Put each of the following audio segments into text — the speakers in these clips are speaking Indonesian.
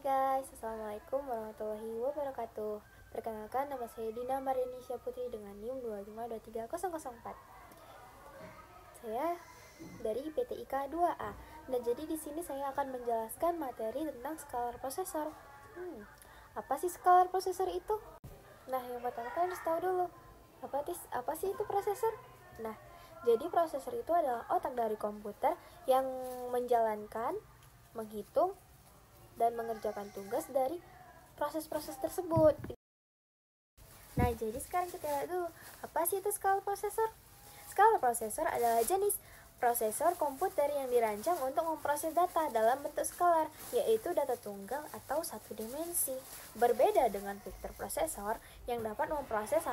Hai guys, Assalamualaikum warahmatullahi wabarakatuh. Perkenalkan, nama saya Dina Marianisha Putri dengan NIM 2523004. Saya dari PTIK 2A. Dan jadi di sini saya akan menjelaskan materi tentang scalar prosesor. Apa sih scalar prosesor itu? Nah, yang pertama kalian harus tahu dulu apa sih itu prosesor. Nah, jadi prosesor itu adalah otak dari komputer yang menjalankan, menghitung, dan mengerjakan tugas dari proses-proses tersebut. Nah, jadi sekarang kita lihat dulu, apa sih itu scalar prosesor? Scalar prosesor adalah jenis prosesor komputer yang dirancang untuk memproses data dalam bentuk skalar, yaitu data tunggal atau satu dimensi. Berbeda dengan vektor prosesor yang dapat memproses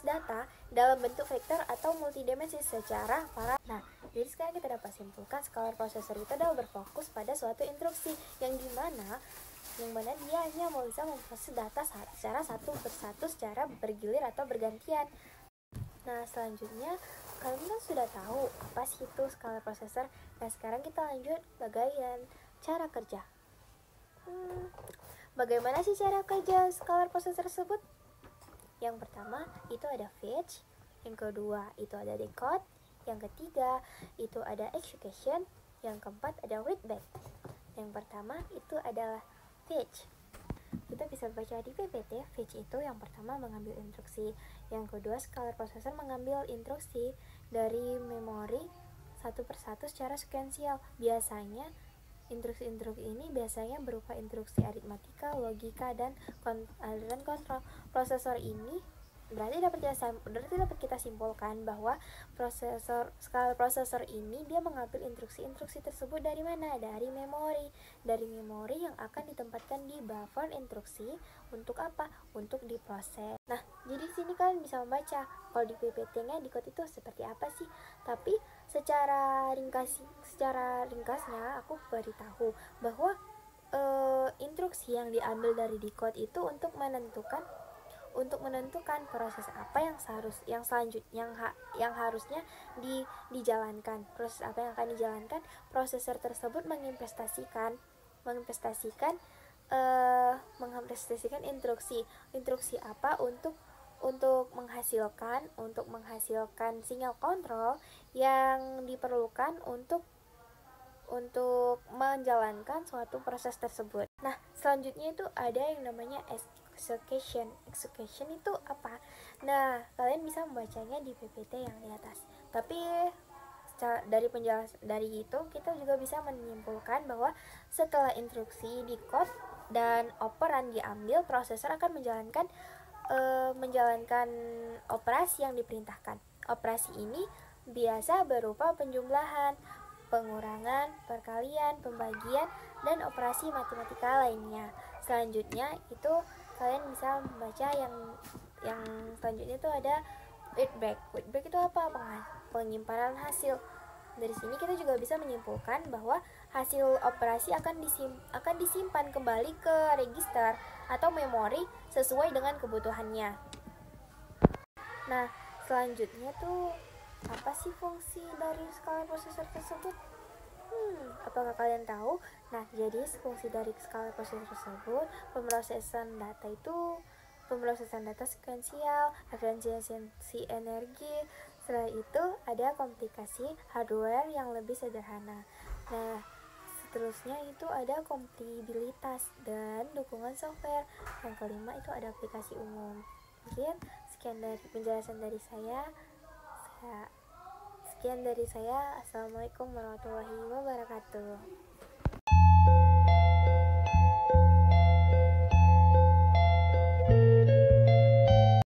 data dalam bentuk vektor atau multidimensi secara paralel. Nah, jadi sekarang kita dapat simpulkan scalar prosesor itu adalah berfokus pada suatu instruksi yang mana dia hanya bisa memproses data secara satu persatu secara bergilir atau bergantian. Nah, selanjutnya kalian kan sudah tahu apa sih itu scalar prosesor. Nah, sekarang kita lanjut bagian cara kerja. Bagaimana sih cara kerja scalar prosesor tersebut? Yang pertama itu ada fetch, yang kedua itu ada decode, yang ketiga itu ada execution, yang keempat ada read back. Yang pertama itu adalah fetch. Kita bisa baca di PPT, fetch itu yang pertama mengambil instruksi, yang kedua scalar prosesor mengambil instruksi dari memori satu persatu secara sekuensial. Biasanya instruksi-instruksi ini biasanya berupa instruksi aritmatika, logika, dan kontrol. Prosesor ini berarti dapat kita simpulkan bahwa scalar prosesor ini dia mengambil instruksi-instruksi tersebut dari mana? Dari memori yang akan ditempatkan di buffer instruksi. Untuk apa? Untuk diproses. Nah, jadi di sini kalian bisa membaca kalau di PPT-nya decode itu seperti apa sih. Tapi secara ringkasnya aku beritahu bahwa instruksi yang diambil dari decode itu untuk menentukan proses apa yang harusnya dijalankan. Proses apa yang akan dijalankan? Prosesor tersebut menginvestasikan instruksi apa untuk menghasilkan sinyal kontrol yang diperlukan untuk menjalankan suatu proses tersebut. Nah, selanjutnya itu ada yang namanya execution. Execution itu apa? Nah, kalian bisa membacanya di PPT yang di atas. Tapi dari itu kita juga bisa menyimpulkan bahwa setelah instruksi decode dan operan diambil, prosesor akan menjalankan operasi yang diperintahkan. Operasi ini biasa berupa penjumlahan, pengurangan, perkalian, pembagian, dan operasi matematika lainnya. Selanjutnya itu kalian bisa membaca yang selanjutnya itu ada read back. Read back itu apa? Penyimpanan hasil. Dari sini kita juga bisa menyimpulkan bahwa hasil operasi akan disimpan kembali ke register atau memori sesuai dengan kebutuhannya. Nah, selanjutnya tuh apa sih fungsi dari scalar prosesor tersebut? Apakah kalian tahu? Nah, jadi fungsi dari scalar prosesor tersebut pemrosesan data sekuensial, efisiensi energi. Setelah itu ada komplikasi hardware yang lebih sederhana. Nah, seterusnya itu ada kompatibilitas dan dukungan software. Yang kelima itu ada aplikasi umum. Mungkin sekian dari penjelasan dari saya. Sekian dari saya. Assalamualaikum warahmatullahi wabarakatuh.